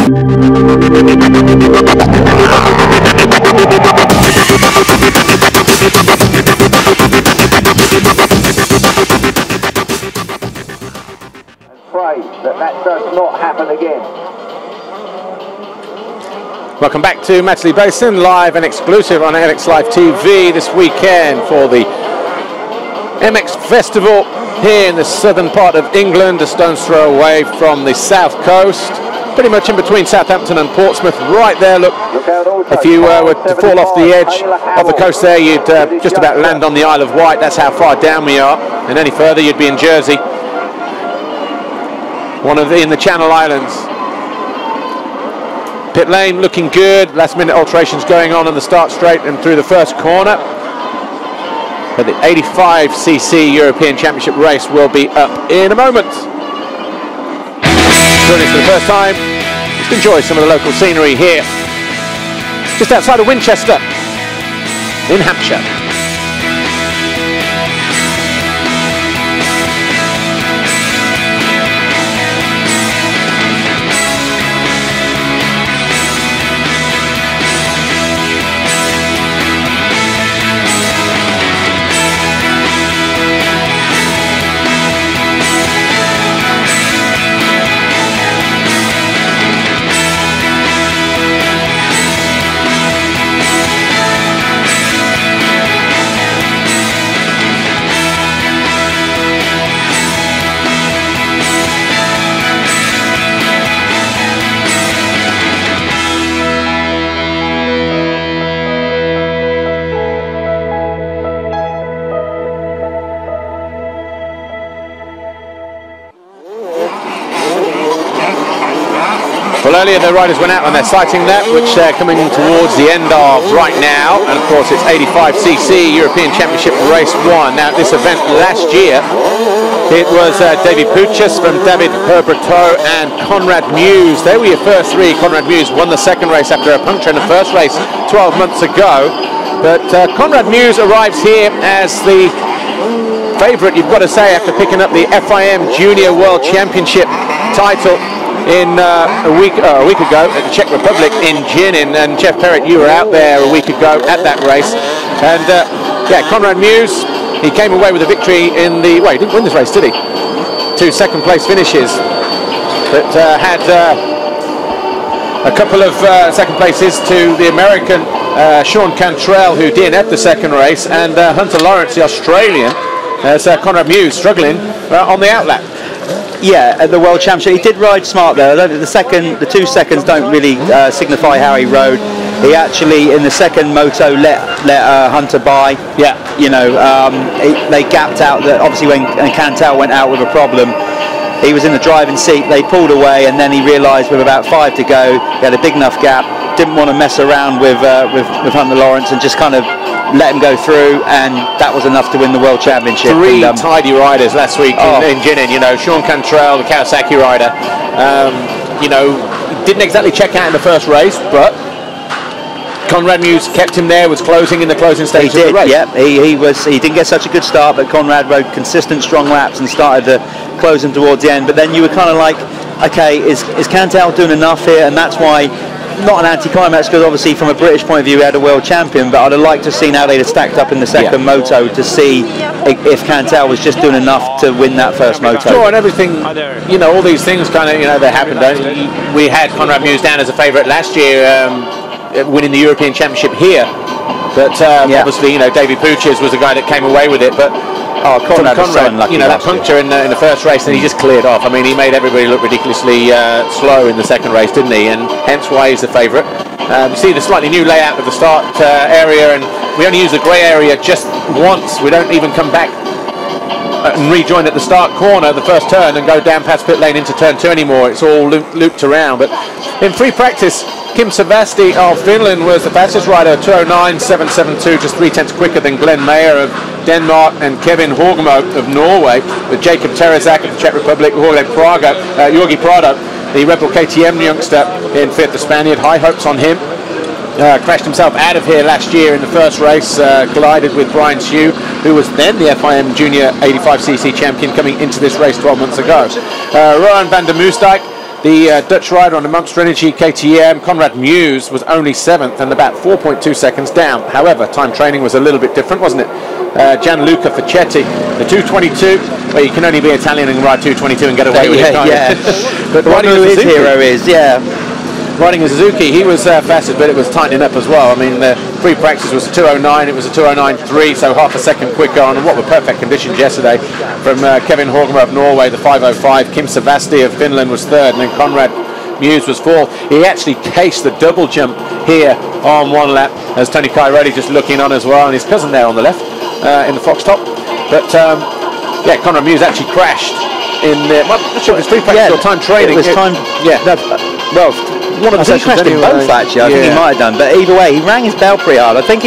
Pray that does not happen again. Welcome back to Matterley Basin, live and exclusive on MX Live TV this weekend for the MX Festival here in the southern part of England, a stone's throw away from the south coast, pretty much in between Southampton and Portsmouth, right there. Look, if you were to fall off the edge of the coast there, you'd just about land on the Isle of Wight. That's how far down we are, and any further you'd be in Jersey, in the Channel Islands. Pit lane looking good, last minute alterations going on the start straight and through the first corner. But the 85cc European Championship race will be up in a moment. Joining us for the first time, just enjoy some of the local scenery here, just outside of Winchester in Hampshire. Well, earlier the riders went out on their sighting lap, which they're coming towards the end of right now. And of course, it's 85cc European Championship Race 1. Now, this event last year, it was David Puchas from David Herberto and Conrad Muse. They were your first three. Conrad Muse won the second race after a puncture in the first race 12 months ago. But Conrad Muse arrives here as the favourite, you've got to say, after picking up the FIM Junior World Championship title in a week ago at the Czech Republic in Ginin. And Jeff Perrett, you were out there a week ago at that race. And yeah, Conrad Muse, he came away with a victory in the, well, he didn't win this race, did he? 2 second place finishes, but had a couple of second places to the American Sean Cantrell, who DNF'd the second race, and Hunter Lawrence, the Australian, as Conrad Muse struggling on the outlap. Yeah, at the World Championship, he did ride smart there. The 2 seconds don't really signify how he rode. He actually, in the second moto, let Hunter by. Yeah. You know, they gapped out. Obviously, when Cantal went out with a problem, he was in the driving seat. They pulled away, and then he realised with about 5 to go, he had a big enough gap. Didn't want to mess around with Hunter Lawrence and just kind of let him go through, and that was enough to win the World Championship. 3 tidy riders last week in Ginin. You know, Sean Cantrell, the Kawasaki rider, you know, didn't exactly check out in the first race, but Conrad Muse kept him there, was closing in the closing stage of the race. Yeah, he didn't get such a good start, but Conrad rode consistent, strong laps and started to close him towards the end. But then you were kind of like, okay, is Cantal doing enough here? And that's why, not an anti-climax, because obviously from a British point of view we had a world champion, but I'd have liked to have seen how they'd have stacked up in the second moto to see if Cantal was just doing enough to win that first moto. Sure, and everything, you know, all these things kind of, you know, they happen, don't they? We had Conrad Muse down as a favourite last year, winning the European Championship here, but obviously, you know, Davy Puchas was the guy that came away with it, but Conrad, you know, that puncture in the first race, and he just cleared off. I mean, he made everybody look ridiculously slow in the second race, didn't he? And hence why he's the favourite. You see the slightly new layout of the start area, and we only use the grey area just once. We don't even come back and rejoin at the start corner, the first turn, and go down past pit lane into turn 2 anymore. It's all looped around. But in free practice, Kim Savasti of Finland was the fastest rider, 209.772, just 3/10 quicker than Glenn Mayer of Denmark and Kevin Horgmo of Norway, with Jacob Terezak of the Czech Republic, Jorgi Prado, the Red Bull KTM youngster, in fifth. The Spaniard, high hopes on him. Crashed himself out of here last year in the first race, collided with Brian Hsu, who was then the FIM Junior 85cc champion coming into this race 12 months ago. Rohan van der Moosdijk The Dutch rider on the Monster Energy KTM, Conrad Muse, was only 7th and about 4.2 seconds down. However, time training was a little bit different, wasn't it? Gianluca Facchetti, the 222, well, you can only be Italian and ride 222 and get away with it, can't you? But riding who his hero is, riding a Suzuki, he was fastest, but it was tightening up as well. I mean, the pre-practice was a 209, it was a 209.3, so half a second quicker on, and what were perfect conditions yesterday from Kevin Horgmer of Norway, the 505, Kim Savasti of Finland was 3rd, and then Conrad Muse was 4th. He actually cased the double jump here on one lap, as Tony Cairoli just looking on as well, and his cousin there on the left in the fox top. But yeah, Conrad Muse actually crashed in I'm not sure if it's pre-practice or time training. It was time, well, one of the he crashed in both actually. I think he might have done, but either way, he rang his bell pretty hard. I think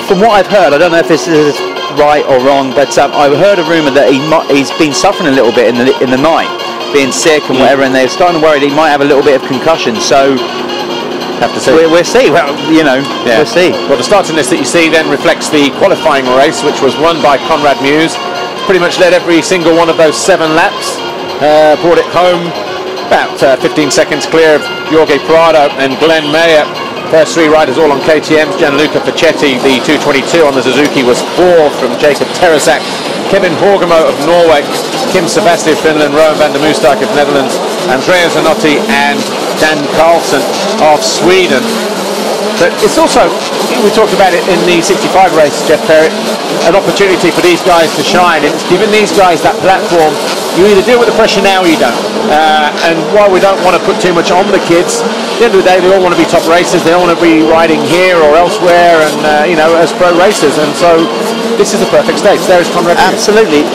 from what I've heard, I don't know if this is right or wrong, but I've heard a rumour that he's been suffering a little bit in the night, being sick and whatever, and they're starting to worry that he might have a little bit of concussion. So have to see. We'll see. Well, we'll see. Well, the starting list that you see then reflects the qualifying race, which was won by Conrad Muse. Pretty much led every single one of those 7 laps. Brought it home about 15 seconds clear of Jorge Prado and Glenn Mayer. First 3 riders all on KTMs. Gianluca Facchetti, the 222 on the Suzuki, was 4th from Jacob Teresak. Kevin Horgemo of Norway, Kim Savasti of Finland, Rowan van der Moosdijk of Netherlands, Andrea Zanotti and Dan Carlson of Sweden. But it's also, we talked about it in the 65 race, Jeff Perry, an opportunity for these guys to shine. It's giving these guys that platform. You either deal with the pressure now or you don't. And while we don't want to put too much on the kids, at the end of the day, they all want to be top racers. They all want to be riding here or elsewhere, and as pro racers. And so this is the perfect stage. There is Conrad. Absolutely.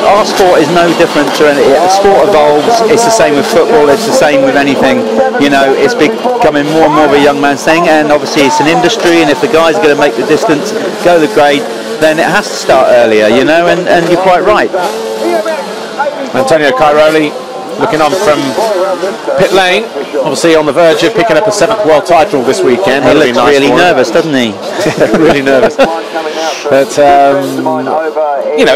Our sport is no different to any. The sport evolves. It's the same with football. It's the same with anything. It's becoming more and more of a young man's thing, and obviously it's an industry. And if the guys are going to make the distance, go the grade, then it has to start earlier. And you're quite right. Antonio Cairoli looking on from pit lane, obviously on the verge of picking up a 7th world title this weekend. He looks really nervous, doesn't he? Really nervous. But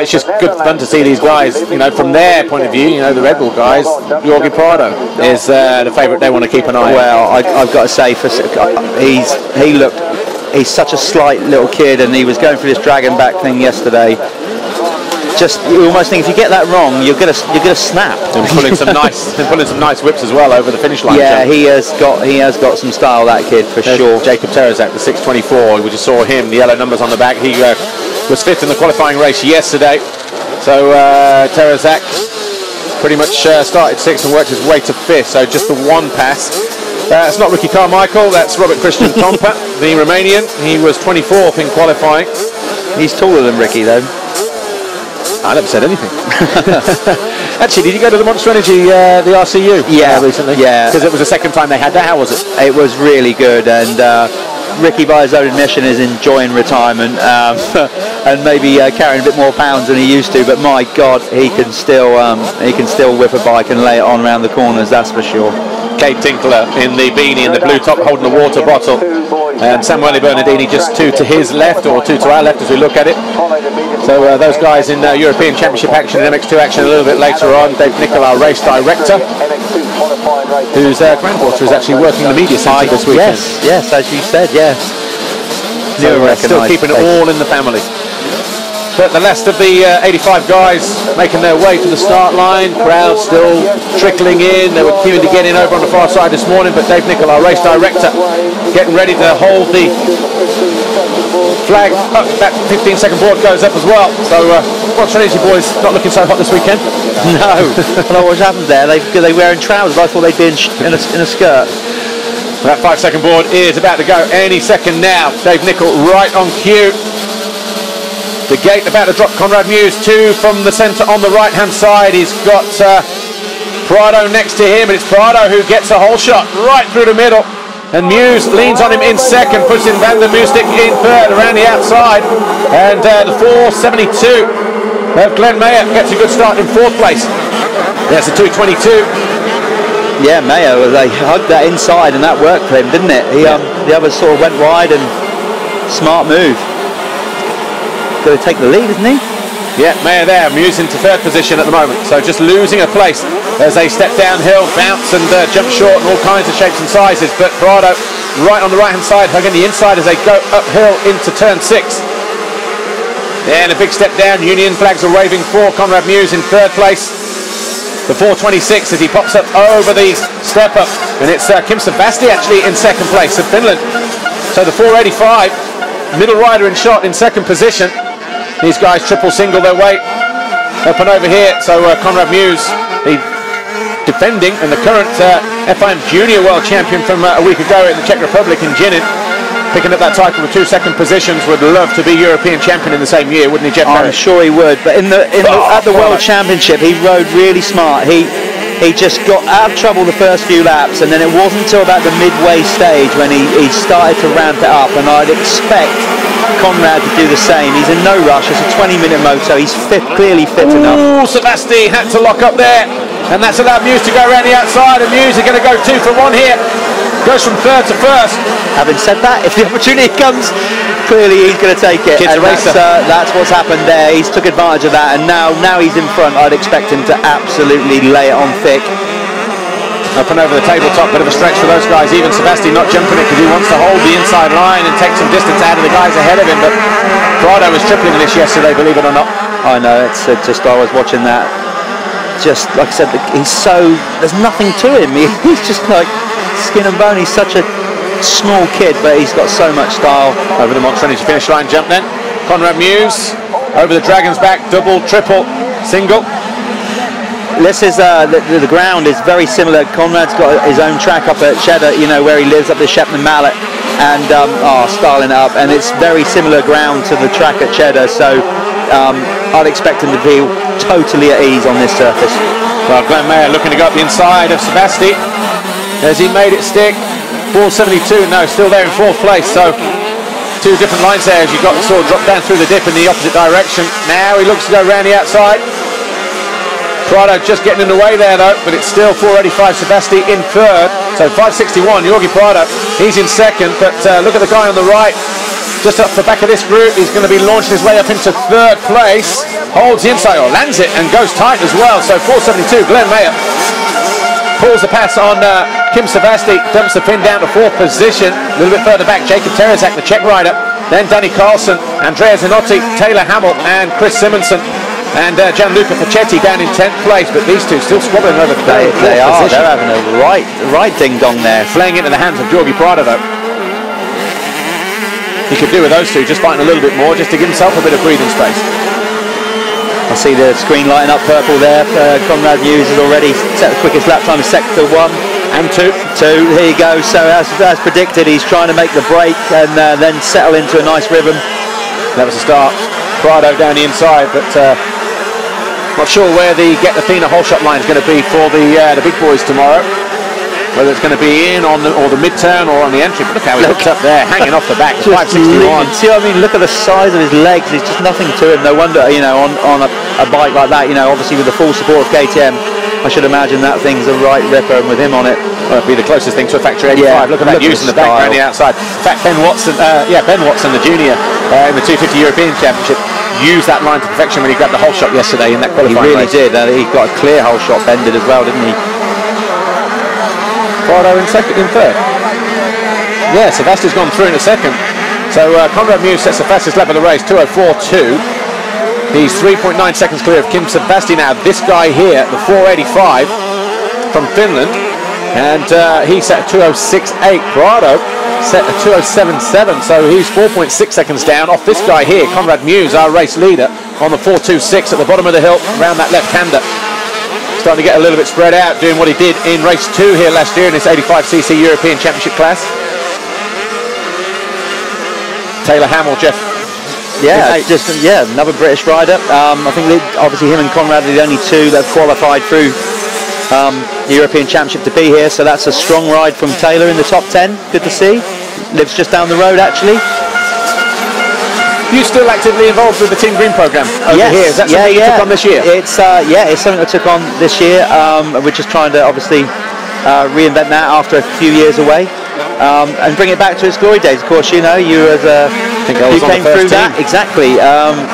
it's just good fun to see these guys. From their point of view, the Red Bull guys. Jorge Prado is the favourite they want to keep an eye on. Well, I've got to say, he's such a slight little kid, and he was going through this dragon back thing yesterday. You almost think if you get that wrong, you're gonna snap. And pulling some nice whips as well over the finish line. Yeah, he has got some style, that kid, for sure. Jacob Teresak, the 624. We just saw him, the yellow numbers on the back. He was 5th in the qualifying race yesterday. So Teresak pretty much started 6th and worked his way to 5th. So just the 1 pass. It's not Ricky Carmichael. That's Robert Christian Tompa, the Romanian. He was 24th in qualifying. He's taller than Ricky, though. I never said anything. Actually, did you go to the Monster Energy, the RCU? Recently? Yeah. Because it was the 2nd time they had that. How was it? It was really good, and Ricky, by his own admission, is enjoying retirement and maybe carrying a bit more pounds than he used to. But my God, he can still whip a bike and lay it on around the corners. That's for sure. Kate Tinkler in the beanie and the blue top, holding the water bottle, and Samuele Bernardini just 2 to his left, or 2 to our left as we look at it. So those guys in European Championship action and MX2 action a little bit later on. Dave Nichol, our race director, whose granddaughter is actually working the media centre this weekend. Yes, as you said, So still keeping it all in the family. But the last of the 85 guys making their way to the start line. Crowd still trickling in. They were queuing to get in over on the far side this morning, but Dave Nichol, our race director, getting ready to hold the flag up. That 15-second board goes up as well. So Monster Energy boys not looking so hot this weekend. No. Well, what happened there? They wearing trousers. I thought they'd be in a skirt. That 5-second board is about to go any second now. Dave Nichol right on cue. The gate about to drop. Conrad Muse 2 from the centre on the right hand side. He's got Prado next to him, and it's Prado who gets a whole shot right through the middle, and Muse leans on him in 2nd, puts in Van der Moosdijk in 3rd around the outside, and the 472 of Glenn Mayer gets a good start in 4th place. There's a 222. Yeah, Mayo, they hugged that inside, and that worked for him, didn't it? The others sort of went wide, and smart move. Going to take the lead, isn't he? Yeah, Mayer there, Muse into third position at the moment. So just losing a place as they step downhill, bounce and jump short in all kinds of shapes and sizes. But Prado right on the right hand side, hugging the inside as they go uphill into turn 6. And a big step down, Union flags are waving for Conrad Muse in third place. The 426 as he pops up over the step up. And it's Kim Savasti actually in second place of Finland. So the 485, middle rider in shot in second position. These guys triple single their way up and over here. So Conrad Muse, the defending and the current F1 Junior World Champion from a week ago in the Czech Republic in Jinin, picking up that title with 2 second positions, would love to be European champion in the same year, wouldn't he, Jeff? I'm sure he would. But at the World Championship, he rode really smart. He just got out of trouble the first few laps, and then it wasn't until about the midway stage when he started to ramp it up, and I'd expect Conrad to do the same. He's in no rush. It's a 20-minute moto. He's clearly fit enough. Ooh, Savasti had to lock up there, and that's allowed Muse to go around the outside, and Muse are going to go 2 for 1 here. Goes from third to first. Having said that, if the opportunity comes, clearly he's going to take it. Kid's a racer. That's what's happened there. He's took advantage of that, and now he's in front. I'd expect him to absolutely lay it on thick. Up and over the tabletop, bit of a stretch for those guys. Even Savasti not jumping it because he wants to hold the inside line and take some distance out of the guys ahead of him. But Prado was tripling this yesterday, believe it or not. I know, it's just, I was watching that. Just like I said, there's nothing to him. He's just like skin and bone. He's such a small kid, but he's got so much style. Over the Monstrange finish line jump then. Conrad Muse over the Dragon's Back, double, triple, single. This is the ground is very similar. Conrad's got his own track up at Cheddar, you know, where he lives up the Shepton Mallet, and styling it up, and it's very similar ground to the track at Cheddar. So I'd expect him to be totally at ease on this surface. Well, Glenn Mayer looking to go up the inside of Savasti as he made it stick. 472, no, still there in 4th place. So 2 different lines there as you got the sort of drop down through the dip in the opposite direction. Now he looks to go around the outside. Prado just getting in the way there though, but it's still 485 Savasti in 3rd. So 561, Jorgi Prado, he's in 2nd, but look at the guy on the right, just up the back of this group. He's going to be launching his way up into 3rd place, holds the inside, or lands it, and goes tight as well. So 472, Glenn Mayer pulls the pass on Kim Savasti, dumps the pin down to 4th position. A little bit further back, Jacob Terezak, the Czech rider, then Danny Carlson, Andrea Zanotti, Taylor Hamill, and Chris Simonson. And Gianluca Facchetti down in 10th place, but these two still squabbling over the They are. They're having a right ding-dong there. Playing into the hands of Jorgi Prado, though. He could do with those two, just fighting a little bit more, just to give himself a bit of breathing space. I see the screen lighting up purple there. Conrad Muse has already set the quickest lap time in sector 1 and 2. Here you go. So as predicted, he's trying to make the break and then settle into a nice rhythm. That was the start. Prado down the inside, but not sure where the Get the Fina whole shot line is going to be for the big boys tomorrow. Whether it's going to be in on the mid-turn or on the entry. But look how he looks up there, hanging off the back. 561. See what I mean? Look at the size of his legs. There's just nothing to him. No wonder, you know, on a bike like that, you know, obviously with the full support of KTM, I should imagine that thing's a right ripper, and with him on it, well, it'd be the closest thing to a factory 85. Yeah, look at that use in the back around the outside. In fact, Ben Watson, the junior in the 250 European Championship, used that line to perfection when he grabbed the whole shot yesterday in that qualifying race. He really did. He got a clear whole shot bended as well, didn't he? Prado in 3rd. Yeah, Sebastian's gone through in a second. So Conrad Muse sets the fastest lap of the race, 2:04.2. He's 3.9 seconds clear of Kim Savasti now. This guy here, the 485 from Finland, and he set a 2:06.8. Prado set a 2:07.7, so he's 4.6 seconds down off this guy here, Conrad Muse, our race leader, on the 4.26 at the bottom of the hill, around that left-hander. Starting to get a little bit spread out, doing what he did in race 2 here last year in this 85cc European Championship class. Taylor Hamill, Jeff. Yeah, another British rider. I think obviously him and Conrad are the only two that have qualified through the European Championship to be here, so that's a strong ride from Taylor in the top 10. Good to see. Lives just down the road, actually. You still actively involved with the Team Green program over here? Is that something you took on this year? It's something I took on this year. We're just trying to obviously reinvent that after a few years away. and bring it back to its glory days. Of course, you know, you as a you came through that exactly.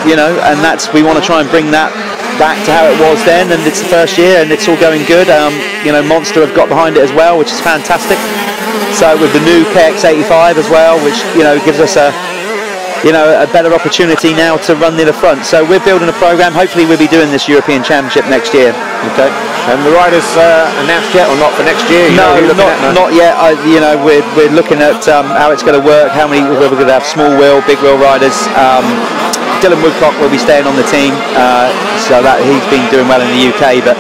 You know, and we want to try and bring that back to how it was then, and it's the first year and it's all going good. You know, Monster have got behind it as well, which is fantastic. So with the new KX85 as well, which, you know, gives us a better opportunity now to run near the front. So we're building a program. Hopefully we'll be doing this European Championship next year. Okay. And the riders announced yet or not for next year? Not yet. You know, we're looking at how it's going to work. How many we're going to have small wheel, big wheel riders. Dylan Woodcock will be staying on the team, so that he's been doing well in the UK, but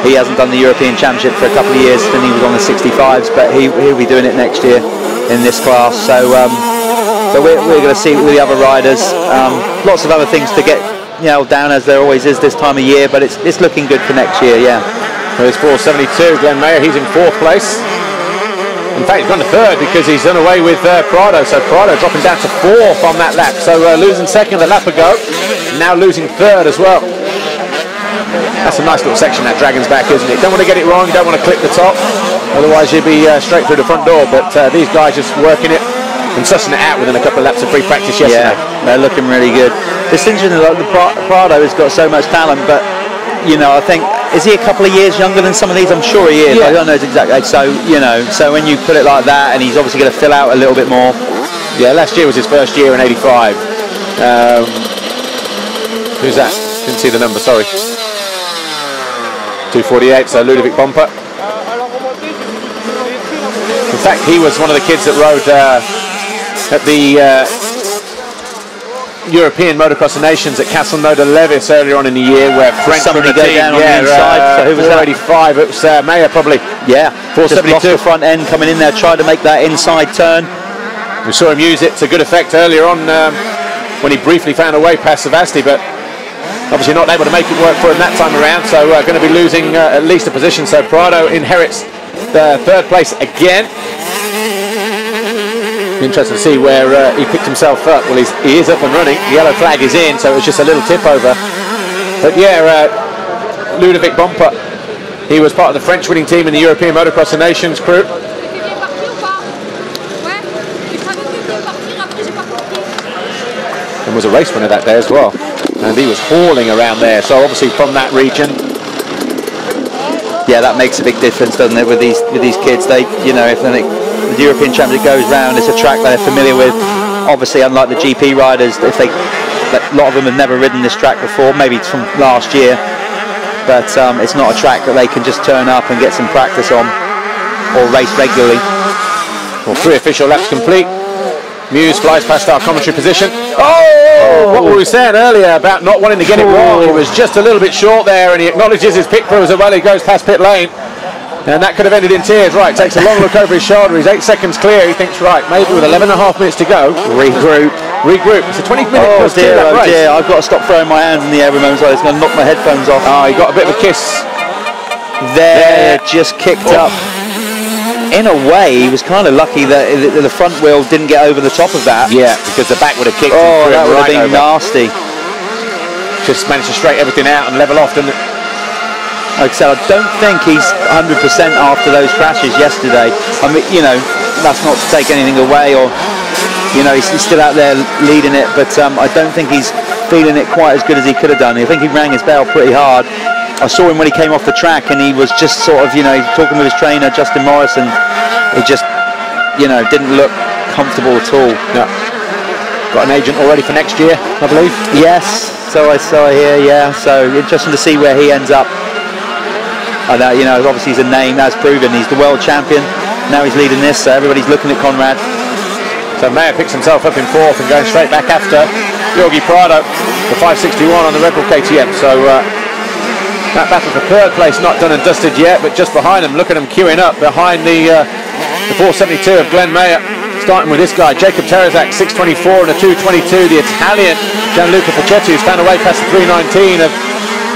he hasn't done the European Championship for a couple of years. Then he was on the 65s, but he'll be doing it next year in this class. So, but we're going to see with the other riders. Lots of other things to get nailed down, as there always is this time of year, but it's looking good for next year. Yeah. There's 472. Glenn Mayer, he's in 4th place. In fact, he's gone to 3rd because he's done away with Prado. So Prado dropping down to 4th on that lap. So losing 2nd a lap ago, now losing 3rd as well. That's a nice little section, that Dragon's Back, isn't it? Don't want to get it wrong, you don't want to clip the top, otherwise you'd be straight through the front door. But these guys just working it and sussing it out within a couple of laps of free practice yesterday. Yeah, they're looking really good. It's interesting that the Prado has got so much talent, but you know, I think, is he a couple of years younger than some of these? I'm sure he is. Yeah. I don't know exactly. So, you know, so when you put it like that, and he's obviously going to fill out a little bit more. Yeah, last year was his first year in 85. Who's that? Didn't see the number, sorry. 248, so Ludovic Bomper. In fact, he was one of the kids that rode at the European Motocross of Nations at Castelnau de Levis earlier on in the year, where French somebody go down on the inside. So who was 485? It was Mayer probably. Yeah, 472. Just lost the front end coming in there, tried to make that inside turn. We saw him use it to good effect earlier on when he briefly found a way past Savasti, but obviously not able to make it work for him that time around. So going to be losing at least a position. So Prado inherits the 3rd place again. Interesting to see where he picked himself up. Well, he is up and running. The yellow flag is in, so it was just a little tip over. But yeah, Ludovic Bomper, he was part of the French winning team in the European Motocross of Nations crew. And was a race winner that day as well. And he was hauling around there, so obviously from that region. Yeah, that makes a big difference, doesn't it, with these kids? They, you know, if the European Championship goes round, it's a track they're familiar with. Obviously, unlike the GP riders, a lot of them have never ridden this track before, maybe it's from last year, but it's not a track that they can just turn up and get some practice on or race regularly. Well, 3 official laps complete. Muse flies past our commentary position. Oh! What were we saying earlier about not wanting to get it wrong? He was just a little bit short there, and he acknowledges his pit crew as well. He goes past pit lane. And that could have ended in tears. Right, takes a long look over his shoulder. He's 8 seconds clear. He thinks, right, maybe with 11.5 minutes to go, regroup. It's a 20-minute race. Oh dear, I've got to stop throwing my hands in the air every moment, so it's going to knock my headphones off. Oh, he got a bit of a kiss. There. Just kicked up. In a way, he was kind of lucky that the front wheel didn't get over the top of that. Yeah, because the back would have kicked him. Oh, that would have been nasty. Just managed to straighten everything out and level off, didn't it? Like I said, I don't think he's 100% after those crashes yesterday. I mean, you know, that's not to take anything away, or, you know, he's still out there leading it, but I don't think he's feeling it quite as good as he could have done. I think he rang his bell pretty hard. I saw him when he came off the track, and he was just sort of, you know, talking with his trainer, Justin Morris, and he just, you know, didn't look comfortable at all. Yeah. Got an agent already for next year, I believe. Yes, so I hear, yeah. So interesting to see where he ends up. And you know, obviously he's a name, as proven. He's the world champion. Now he's leading this, so everybody's looking at Conrad. So Mayer picks himself up in 4th and going straight back after Georgi Prado, the 561 on the Red Bull KTM. So that battle for 3rd place not done and dusted yet, but just behind him, look at him queuing up behind the 472 of Glenn Mayer. Starting with this guy, Jacob Terezac, 624 and a 222. The Italian Gianluca Pacetti, who's found a way past the 319 of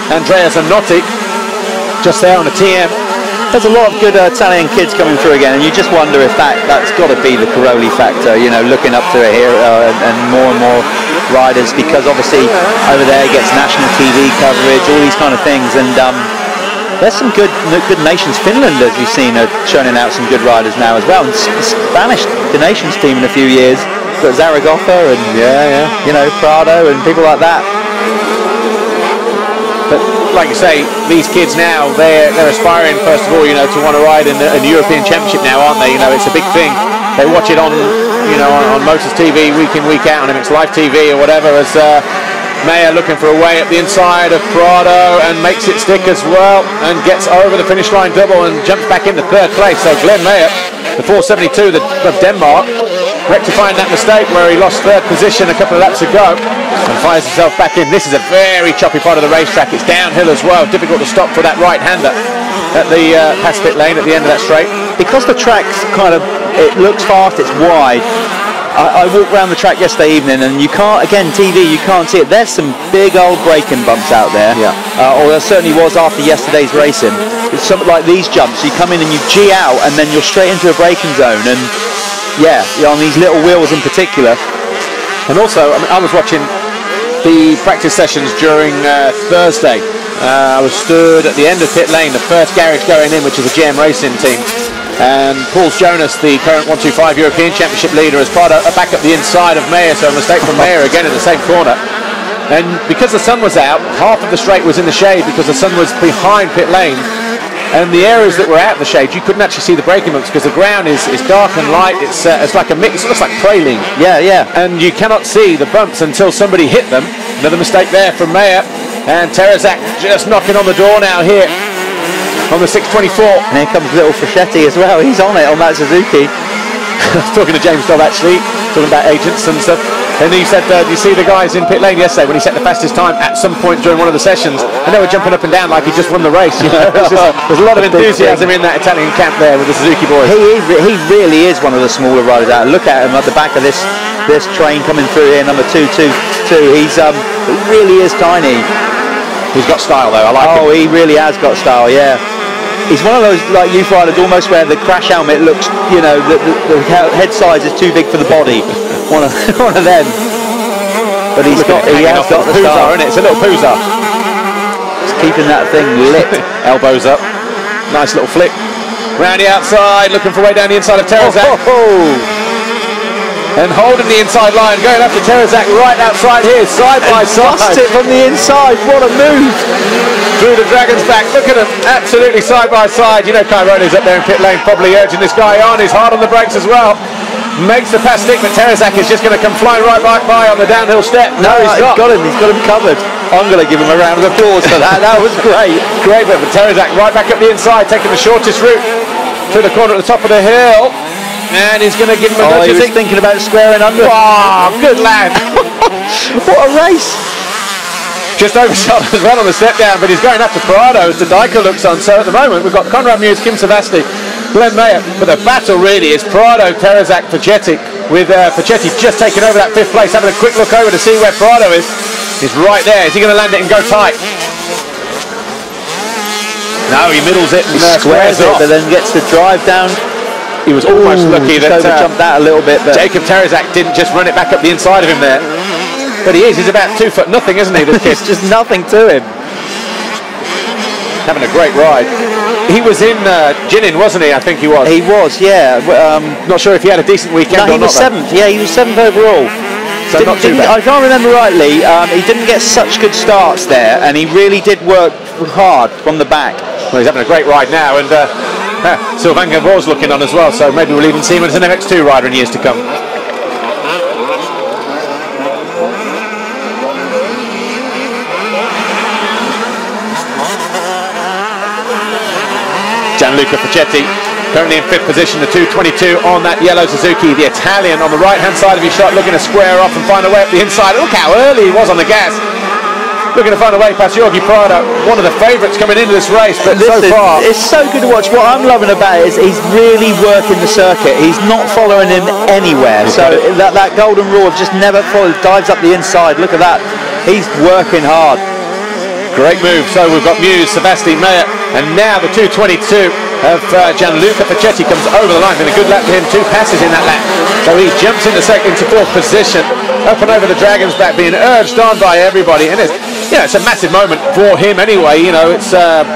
Andrea Zanotti. Just there on the TM. There's a lot of good Italian kids coming through again, and you just wonder if that's got to be the Caroli factor, you know, looking up to a hero and more riders, because obviously over there he gets national TV coverage, all these kind of things, and There's some good nations. Finland, as you've seen, are churning out some good riders now as well. And Spanish, the nations team in a few years, got Zaragoza and you know, Prado and people like that. But like you say, these kids now, they're aspiring, first of all, you know, to want to ride in the European Championship now, aren't they? You know, it's a big thing. They watch it on, you know, on Motors TV week in, week out, on MX Live TV or whatever, as Mayer looking for a way up the inside of Prado and makes it stick as well and gets over the finish line double and jumps back into third place. So Glenn Mayer, the 472 of Denmark, rectifying that mistake where he lost third position a couple of laps ago and finds himself back in. This is a very choppy part of the racetrack. It's downhill as well, difficult to stop for that right-hander at the past pit lane at the end of that straight. Because the track's kind of, it looks fast, it's wide. I walked around the track yesterday evening and you can't, again, TV, you can't see it. There's some big old braking bumps out there. Yeah. Or there certainly was after yesterday's racing. It's something like these jumps. You come in and you G out and then you're straight into a braking zone. And yeah, on these little wheels in particular. And also, I mean, I was watching the practice sessions during Thursday. I was stood at the end of pit lane, the first garage going in, which is a GM Racing team. And Paul Jonas, the current 125 European Championship leader, has Prado back up the inside of Mayer, so a mistake from Mayer again in the same corner. And because the sun was out, half of the straight was in the shade because the sun was behind pit lane. And the areas that were out of the shade, you couldn't actually see the braking bumps because the ground is dark and light. It's like a mix. It looks like praline. Yeah, yeah. And you cannot see the bumps until somebody hit them. Another mistake there from Mayer. And Terezak just knocking on the door now here on the 624. And here comes little Fischetti as well. He's on it on that Suzuki. I was talking to James Dobb actually, talking about agents and stuff. And he said, you see the guys in pit lane yesterday when he set the fastest time at some point during one of the sessions, and they were jumping up and down like he just won the race. You know, there's a lot of enthusiasm in that Italian camp there with the Suzuki boys. He really is one of the smaller riders out. Look at him at the back of this train coming through here, number 222. He really is tiny. He's got style though. I like him. Oh, he really has got style. Yeah. He's one of those like youth riders almost where the crash helmet looks, you know, the head size is too big for the body. One of them. But he has got the style, isn't it? It's a little poozer. Just keeping that thing lit. Elbows up. Nice little flick. Round the outside, looking for a way down the inside of Terezak. And holding the inside line, going after Terezak right outside here, side by side. Bust it from the inside, what a move! Through the Dragon's back, look at him, absolutely side by side. You know Chirone's up there in pit lane, probably urging this guy on. He's hard on the brakes as well. Makes the pass stick, but Terezak is just going to come flying right by on the downhill step. No, he's got him covered. I'm going to give him a round of applause for that. That was great. Great bit, but Terezak right back up the inside, taking the shortest route to the corner at the top of the hill. And he's going to give him a nudge. He was thinking about squaring under. Oh, good lad. What a race. Just overshot as well on the step down, but he's going after Prado as the Dyker looks on. So at the moment, we've got Conrad Mewes, Kim Savasti, Glenn Mayer. But the battle really is Prado, Terezak, Fischetti, with Fischetti just taking over that fifth place. Having a quick look over to see where Prado is. He's right there. Is he going to land it and go tight? No, he middles it and squares it, but then gets the drive down. He was almost lucky that jumped out a little bit. But Jacob Terezak didn't just run it back up the inside of him there. But he's about 2 foot nothing, isn't he, this kid? It's just nothing to him. Having a great ride. He was in Jinin, wasn't he? I think he was. He was, yeah. Not sure if he had a decent weekend or not. No, he was 7th. Yeah, he was 7th overall. So not too bad. I can't remember rightly. He didn't get such good starts there, and he really did work hard from the back. Well, he's having a great ride now, and Sylvain Gavor's looking on as well, so maybe we'll even see him as an MX2 rider in years to come. Gianluca Fischetti currently in 5th position, the 222 on that yellow Suzuki. The Italian on the right hand side of his shot, looking to square off and find a way up the inside. Look how early he was on the gas, looking to find a way past Jorgi Prado, one of the favourites coming into this race. But so far it's so good to watch. What I'm loving about it is he's really working the circuit. He's not following him anywhere. So that golden rule of just never follow, dives up the inside. Look at that, he's working hard. Great move. So we've got Mewes, Savasti, Mayer, and now the 222 of Gianluca Fischetti comes over the line. Been a good lap for him, 2 passes in that lap. So he jumps into 4th position, up and over the Dragon's back, being urged on by everybody. And Yeah, it's a massive moment for him anyway. You know, it's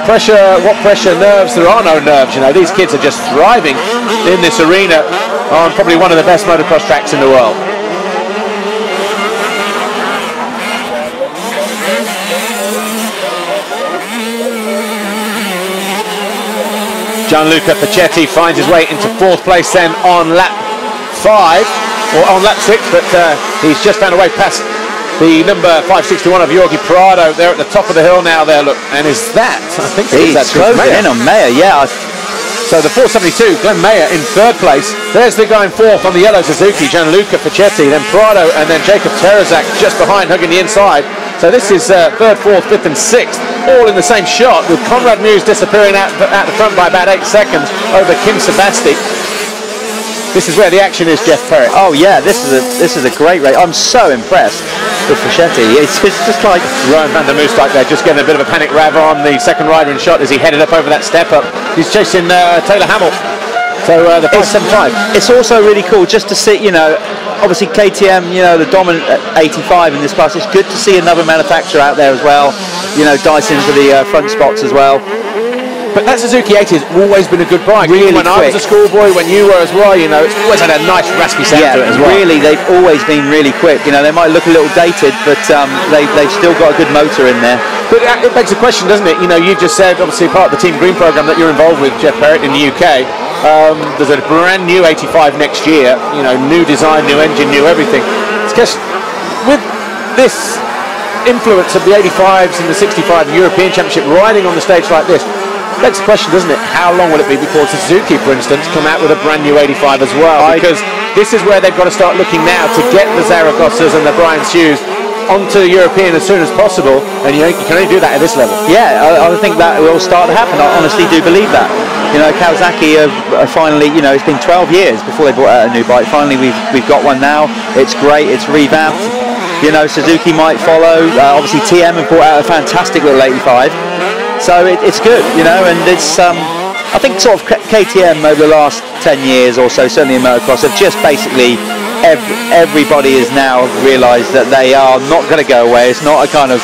pressure, what pressure, nerves? There are no nerves. You know, these kids are just thriving in this arena on probably one of the best motocross tracks in the world. Gianluca Facchetti finds his way into 4th place then on lap 5, or on lap 6, but he's just found a way past the number 561 of Jorge Prado. They're at the top of the hill now there, look, and is that, I think he's closing in on Mayer, yeah. So the 472, Glenn Mayer in 3rd place. There's the guy in 4th on the yellow Suzuki, Gianluca Facchetti, then Prado, and then Jacob Teresak just behind, hugging the inside. So this is 3rd, 4th, 5th and 6th, all in the same shot, with Conrad Muse disappearing out the front by about 8 seconds over Kim Savasti. This is where the action is, Jeff Perrett. Oh yeah, this is a great race. I'm so impressed with Facchetti. It's just like Rowan van der Moosdijk there, just getting a bit of a panic rev on the second rider in shot as he headed up over that step up. He's chasing Taylor Hamill. So the 575. It's also really cool just to see, you know, obviously KTM, you know, the dominant 85 in this class. It's good to see another manufacturer out there as well. You know, Dyson for the front spots as well. But that Suzuki 80 has always been a good bike. Really when quick. I was a schoolboy, when you were as well, you know, it's always had a nice raspy sound to it as well. Really, they've always been really quick. You know, they might look a little dated, but they've still got a good motor in there. But it begs a question, doesn't it? You know, you just said, obviously, part of the Team Green program that you're involved with, Jeff Perrett, in the UK. There's a brand new 85 next year. You know, new design, new engine, new everything. It's just with this influence of the 85s and the 65 European Championship riding on the stage like this, begs the question, doesn't it? How long will it be before Suzuki, for instance, come out with a brand new 85 as well? Because this is where they've got to start looking now to get the Zaragosas and the Brian Hughes onto European as soon as possible, and you can only do that at this level. Yeah, I think that will start to happen. I honestly do believe that. You know, Kawasaki have finally, you know, it's been 12 years before they brought out a new bike. Finally, we've got one now. It's great. It's revamped. You know, Suzuki might follow. Obviously, TM have brought out a fantastic little 85. So it's good, you know, and it's, I think sort of KTM over the last 10 years or so, certainly in motocross, have just basically, everybody has now realised that they are not going to go away. It's not a kind of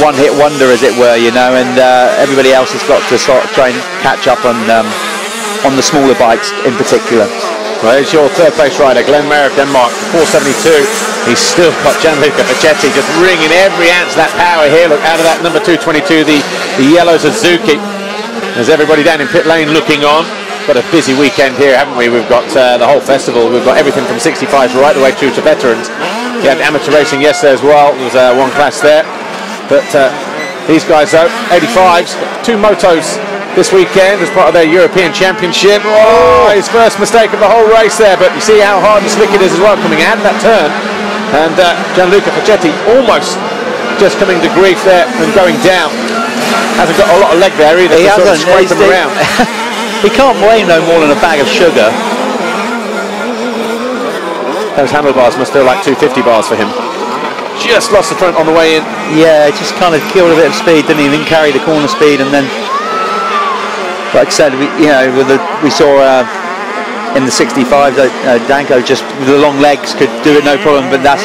one-hit wonder, as it were, you know, and everybody else has got to sort of try and catch up on the smaller bikes in particular. Well, there's your 3rd place rider, Glenn Mayer of Denmark, 472. He's still got Gianluca Facchetti just ringing every ounce of that power here. Look, out of that number 222, the yellow Suzuki. There's everybody down in pit lane looking on. Got a busy weekend here, haven't we? We've got the whole festival. We've got everything from 65s right the way through to veterans. We had amateur racing yesterday as well. There was one class there. But these guys, though, 85s, 2 motos this weekend as part of their European Championship. Oh, his first mistake of the whole race there, but you see how hard and slick it is as well, coming out of that turn. And Gianluca Facchetti almost just coming to grief there and going down. Hasn't got a lot of leg there either. He hasn't. Sort of scrape him around. He can't weigh no more than a bag of sugar. Those handlebars must feel like 250 bars for him. Just lost the front on the way in. Yeah, just kind of killed a bit of speed, didn't he? Didn't carry the corner speed, and then, like I said, we saw in the 65, Danko just with the long legs could do it no problem, but that's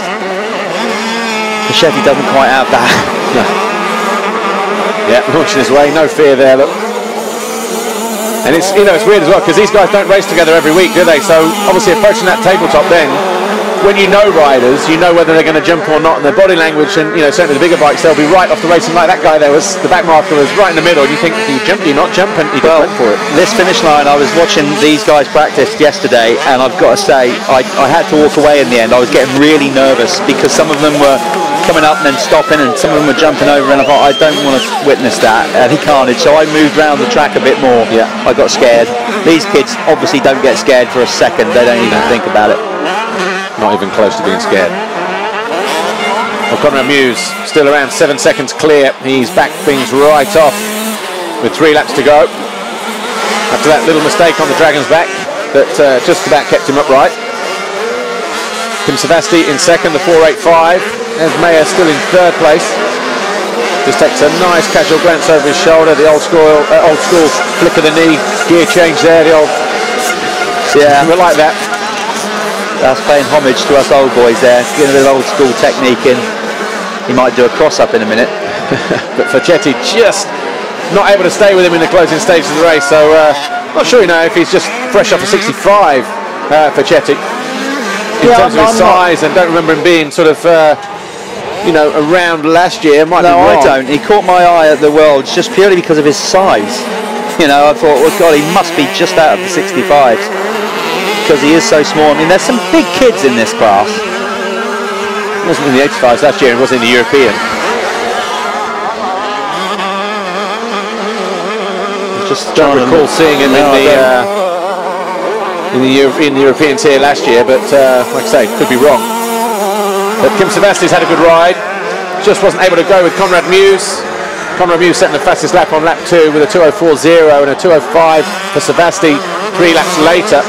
Facchetti doesn't quite have that. No. Yeah, launching his way, no fear there. Look, and it's, you know, it's weird as well because these guys don't race together every week, do they? So obviously approaching that tabletop, then when you know riders, you know whether they're going to jump or not, and their body language, and, you know, certainly the bigger bikes, they'll be right off the racing. Like that guy there was, the back marker was right in the middle, and you think, do you jump, do you not jump? And he just went for it. This finish line, I was watching these guys practice yesterday, and I've got to say, I had to walk away in the end. I was getting really nervous because some of them were coming up and then stopping, and some of them were jumping over, and I thought, I don't want to witness that, the carnage. So I moved around the track a bit more. Yeah. I got scared. These kids obviously don't get scared for a second. They don't even think about it. Not even close to being scared. Well, Conrad Muse still around 7 seconds clear. He's backed things right off with 3 laps to go. After that little mistake on the Dragon's back that just about kept him upright. Kim Savasti in second, the 485. There's Mayer still in 3rd place. Just takes a nice casual glance over his shoulder. The old school flick of the knee, gear change there. The old, yeah, we like that. That's paying homage to us old boys there, getting a bit of old school technique in. he might do a cross-up in a minute. But Facchetti just not able to stay with him in the closing stages of the race, so not sure, you know, if he's just fresh off a 65, Facchetti, in terms of his size, and don't remember him being sort of, you know, around last year. Might be wrong. I don't. He caught my eye at the Worlds just purely because of his size. You know, I thought, well, God, he must be just out of the 65s because he is so small. I mean, there's some big kids in this class. It wasn't in the 85s last year, it was in the European. Just don't recall seeing him in the Europeans here last year, but like I say, could be wrong. But Kim Sevasti's had a good ride, just wasn't able to go with Conrad Muse. Conrad Muse setting the fastest lap on lap 2 with a 2:04.0 and a 2:05 for Sevasti 3 laps later.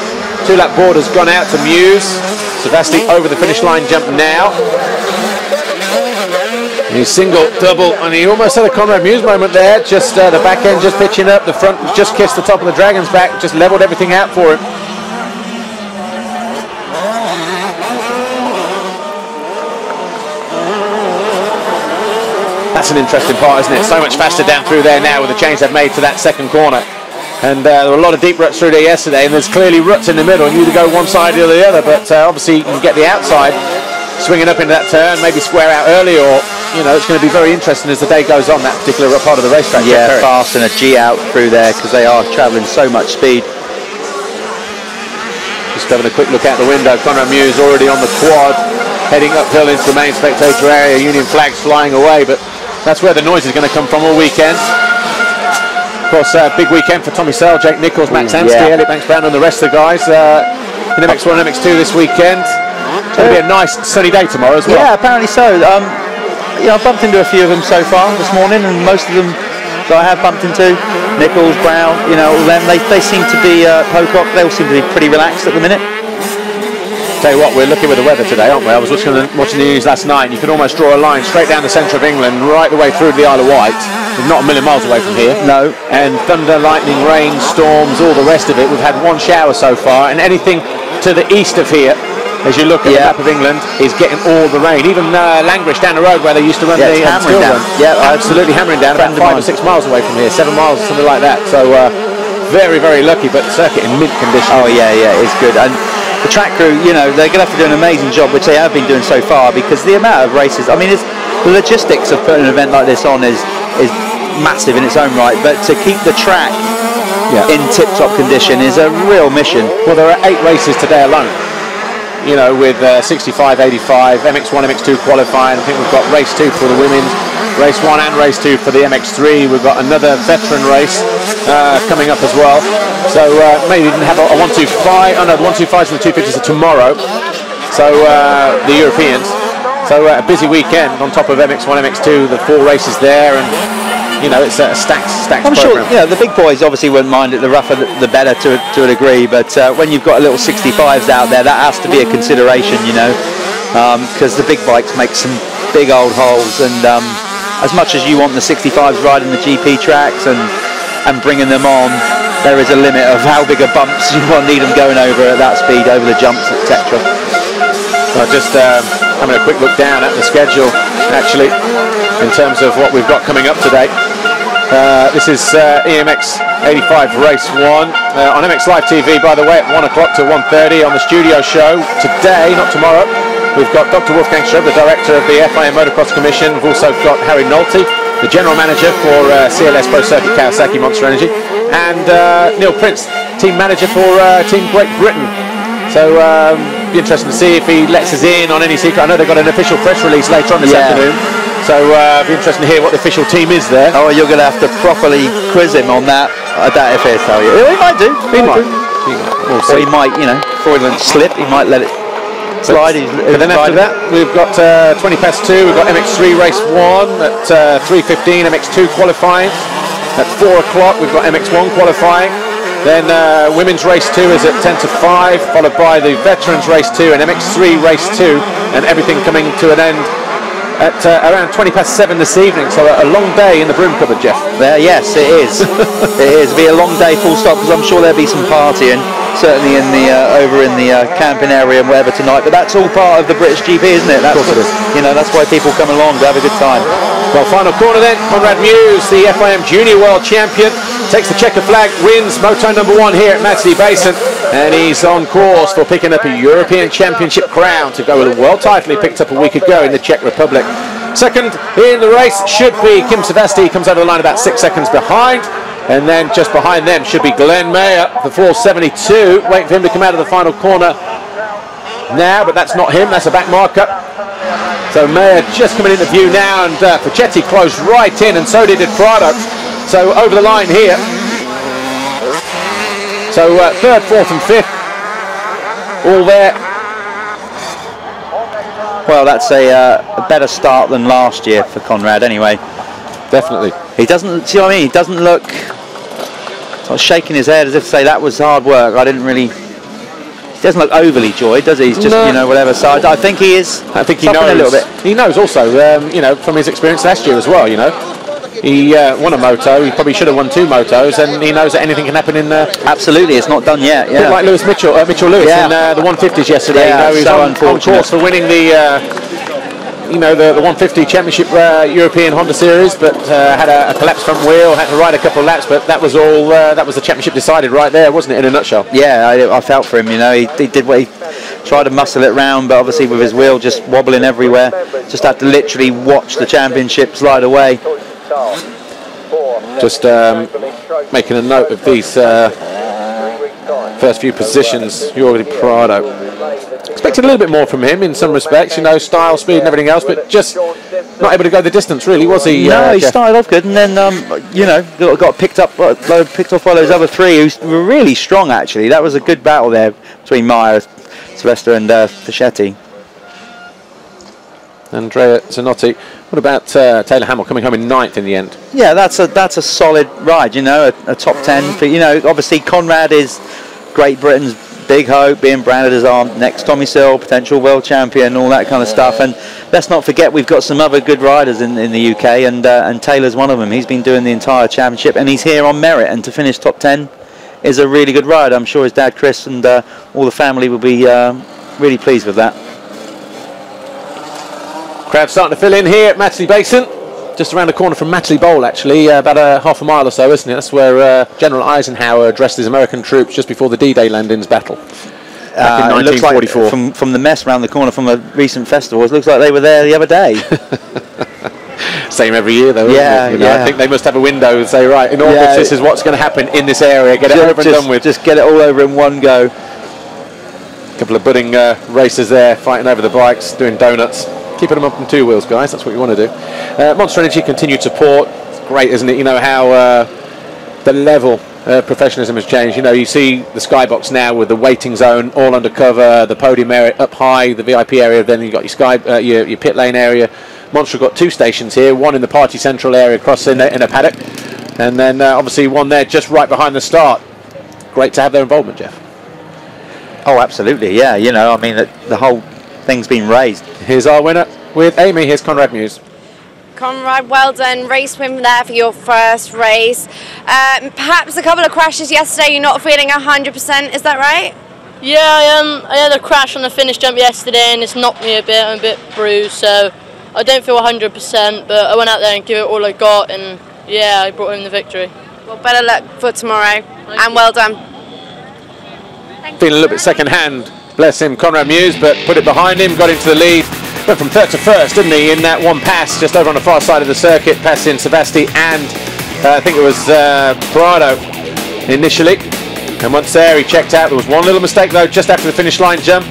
2 lap board has gone out to Muse. Sevasti over the finish line jump now. He's single, double, and he almost had a Conrad Muse moment there. Just the back end just pitching up, the front just kissed the top of the Dragon's back, just leveled everything out for him. That's an interesting part, isn't it? So much faster down through there now with the change they've made to that second corner. And there were a lot of deep ruts through there yesterday, and there's clearly ruts in the middle, and you either go one side or the other, but obviously you can get the outside swinging up into that turn, maybe square out early, or, you know, it's going to be very interesting as the day goes on, that particular part of the racetrack. Yeah, fast and a G out through there because they are travelling so much speed. Just having a quick look out the window, Conrad Muse already on the quad, heading uphill into the main spectator area, Union flags flying away, but that's where the noise is going to come from all weekend. Of course, big weekend for Tommy Searle, Jake Nichols, Max Anstie, Elliot Banks-Brown and the rest of the guys in MX1 and MX2 this weekend. It's going to be a nice sunny day tomorrow as well. Yeah, apparently so. Yeah, I've bumped into a few of them so far this morning, and most of them that I have bumped into, Nichols, Brown, you know, all them, they seem to be, Pocock, they all seem to be pretty relaxed at the minute. Tell you what, we're lucky with the weather today, aren't we? I was watching the news last night, and you could almost draw a line straight down the centre of England, right the way through to the Isle of Wight. We're not a million miles away from here. No. And thunder, lightning, rain, storms, all the rest of it. We've had one shower so far, and anything to the east of here, as you look at the map of England, is getting all the rain. Even Langrish down the road where they used to run the hammering down. Yeah, absolutely hammering down, about 5 or 6 miles away from here, 7 miles, something like that. So very, very lucky, but the circuit in mint condition. Oh yeah, it's good. And the track crew, you know, they're going to have to do an amazing job, which they have been doing so far, because the amount of races, I mean, the logistics of putting an event like this on is massive in its own right, but to keep the track in tip-top condition is a real mission. Well, there are 8 races today alone, you know, with 65, 85, MX1, MX2 qualifying. I think we've got race 2 for the women's, race 1 and race 2 for the MX3. We've got another veteran race coming up as well. So maybe even have a 125. Oh no, the 125s and the 250s are tomorrow. So the Europeans. So a busy weekend on top of MX1, MX2, the 4 races there, and you know, it's a stacked I'm program. sure, you know, the big boys obviously wouldn't mind it, the rougher the better to a degree, but when you've got a little 65s out there, that has to be a consideration, you know, because the big bikes make some big old holes, and as much as you want the 65s riding the GP tracks and bringing them on, there is a limit of how big a bumps you need them going over at that speed, over the jumps, etc. Well, just having a quick look down at the schedule, actually, in terms of what we've got coming up today. This is EMX85 race 1 on MX Live TV, by the way, at 1 o'clock to 1:30 on the studio show today, not tomorrow. We've got Dr. Wolfgang Schroep, the director of the FIM Motocross Commission. We've also got Harry Nolte, the general manager for CLS Pro Circuit Kawasaki Monster Energy, and Neil Prince, team manager for Team Great Britain. So be interesting to see if he lets us in on any secret. I know they've got an official press release later on this afternoon. So be interesting to hear what the official team is there. Oh, you're going to have to properly quiz him on that. I doubt if he'll tell you. He might do. He might. We'll see. Or he might, you know, Freudian slip. He might let it slide. But then after that, we've got 20 past 2. We've got MX3 race 1 at 3:15. MX2 qualifying at 4 o'clock. We've got MX1 qualifying. Then women's race 2 is at 10 to 5, followed by the veterans race 2 and MX3 race 2, and everything coming to an end at around 7:20 this evening, so a long day in the broom cupboard, Jeff. Yes, it is. It is. It'll be a long day, full stop, because I'm sure there'll be some partying, certainly in the over in the camping area and whatever tonight. But that's all part of the British GP, isn't it? That's of course it is. You know, that's why people come along to have a good time. Well, final corner then. Conrad Muse, the FIM Junior World Champion, takes the checker flag, wins Moto #1 here at Matterley Basin, and he's on course for picking up a European Championship crown to go with a world title he picked up a week ago in the Czech Republic. Second in the race should be Kim Savasti. He comes over the line about 6 seconds behind. And then just behind them should be Glenn Mayer, the 472, waiting for him to come out of the final corner now, but that's not him, that's a back marker. So Mayer just coming into view now, and Pacetti closed right in, and so did Prado. So over the line here. So third, fourth and fifth, all there. Well, that's a better start than last year for Conrad anyway. Definitely. He doesn't, see what I mean? He doesn't look sort of shaking his head as if to say that was hard work. I didn't really. He doesn't look overly joyed, does he? He's just, no. you know, whatever. So I think he is. I think he knows a little bit. He knows also, you know, from his experience last year as well. You know, he won a moto. He probably should have won 2 motos, and he knows that anything can happen in. Absolutely, it's not done yet. Yeah. A bit like Mitchell Lewis in the 150s yesterday. Yeah, you know, so he's on course for winning the. You know, the 150 Championship European Honda Series, but had a collapsed front wheel, had to ride a couple of laps, but that was all, that was the championship decided right there, wasn't it, in a nutshell? Yeah, I felt for him, you know, he did what he tried to muscle it round, but obviously with his wheel just wobbling everywhere, just had to literally watch the championship slide away. Just making a note of these first few positions. Jordi Prado. Expected a little bit more from him in some respects, you know, style, speed and everything else, but just not able to go the distance really, was he? No, he Jeff? started off good, and then, you know, got picked off by those other 3 who were really strong actually. That was a good battle there between Meyer, Sylvester and Pacetti. Andrea Zanotti. What about Taylor Hamill coming home in 9th in the end? Yeah, that's a solid ride, you know, a top 10. For, you know, obviously Conrad is Great Britain's big hope, being branded as our next Tommy Searle, potential world champion, all that kind of stuff. And let's not forget we've got some other good riders in the UK, and Taylor's one of them. He's been doing the entire championship, and he's here on merit. And to finish top 10 is a really good ride. I'm sure his dad Chris and all the family will be really pleased with that. Crowd starting to fill in here at Matterley Basin. Just around the corner from Matterley Bowl, actually, about half a mile or so, isn't it? That's where General Eisenhower addressed his American troops just before the D-Day landings battle back in 1944. Looks like from the mess around the corner from a recent festival, it looks like they were there the other day. Same every year, though. Yeah, isn't it? You know, yeah. I think they must have a window and say, right, in August, this is what's going to happen in this area. Get it over and done with. Just get it all over in one go. A couple of budding racers there, fighting over the bikes, doing donuts. Keeping them up on 2 wheels, guys. That's what you want to do. Monster Energy continued support. It's great, isn't it? You know how the level of professionalism has changed. You know, you see the skybox now with the waiting zone all undercover, the podium area up high, the VIP area. Then you've got your your pit lane area. Monster got 2 stations here. One in the party central area, across in a paddock, and then obviously one there just right behind the start. Great to have their involvement, Jeff. Oh, absolutely. Yeah. You know, I mean, the whole thing's been raised. Here's our winner with Amy. Here's Conrad Muse. Conrad, well done. Race win there for your first race. Perhaps a couple of crashes yesterday. You're not feeling 100%. Is that right? Yeah, I had a crash on the finish jump yesterday, and it's knocked me a bit. I'm a bit bruised, so I don't feel 100%. But I went out there and gave it all I got, and yeah, I brought home the victory. Well, better luck for tomorrow, and well done. Feeling a little bit second hand. Bless him, Conrad Muse, but put it behind him, got into the lead. Went from 3rd to 1st, didn't he, in that one pass just over on the far side of the circuit, passing Savasti and I think it was Prado initially. And once there, he checked out. There was one little mistake though, just after the finish line jump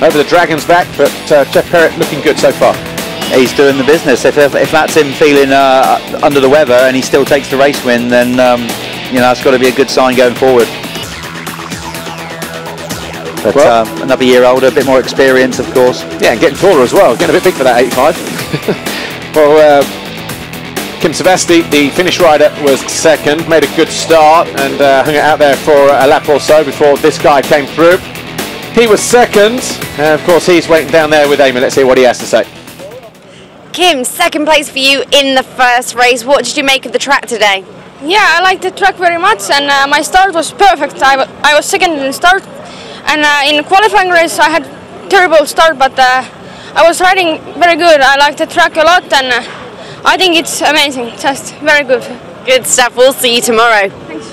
over the Dragon's back, but Jeff Perrott looking good so far. He's doing the business. If that's him feeling under the weather and he still takes the race win, then you know, that's got to be a good sign going forward. But well, another year older, a bit more experience, of course. Yeah, and getting taller as well. Getting a bit big for that 85. Well, Kim Savasti, the Finnish rider, was 2nd. Made a good start and hung it out there for a lap or so before this guy came through. He was 2nd. And of course, he's waiting down there with Eamon. Let's hear what he has to say. Kim, second place for you in the first race. What did you make of the track today? Yeah, I liked the track very much, and my start was perfect. I was second in the start, and in the qualifying race I had terrible start, but I was riding very good. I like the track a lot, and I think it's amazing, just very good. Good stuff. We'll see you tomorrow. Thanks.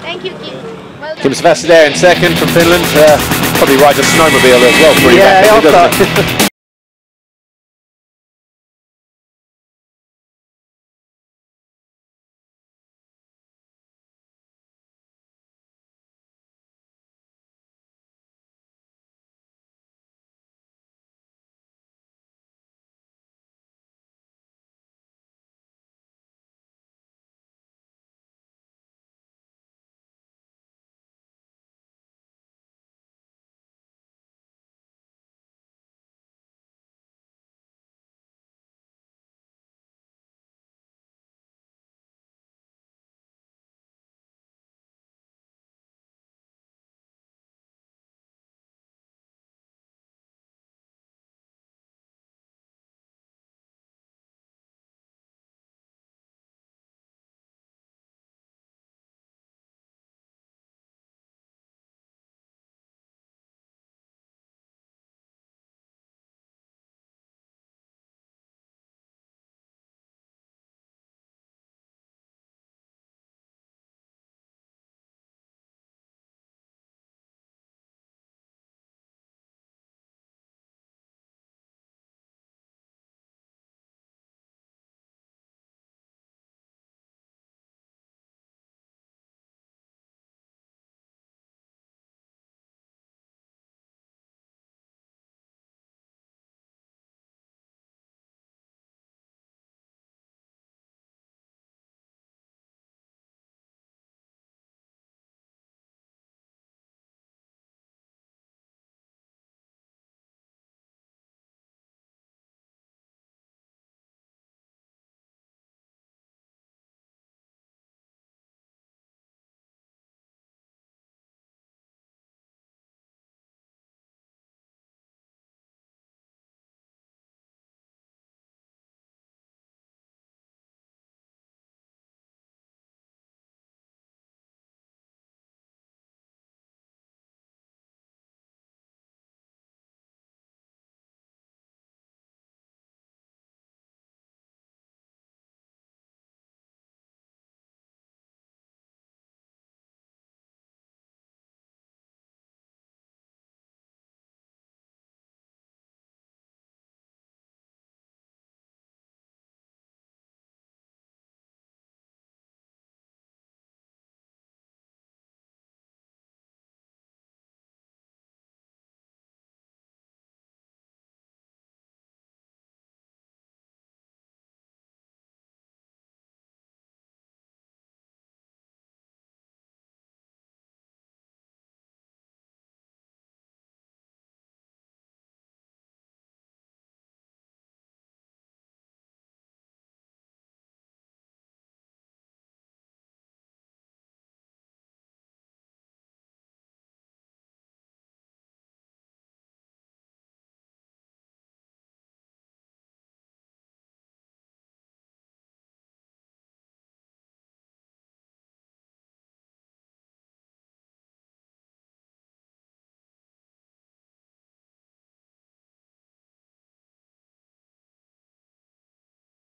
Thank you, Kim. Well done. Kim Savasta there in second from Finland. Probably rides a snowmobile as well. Yeah,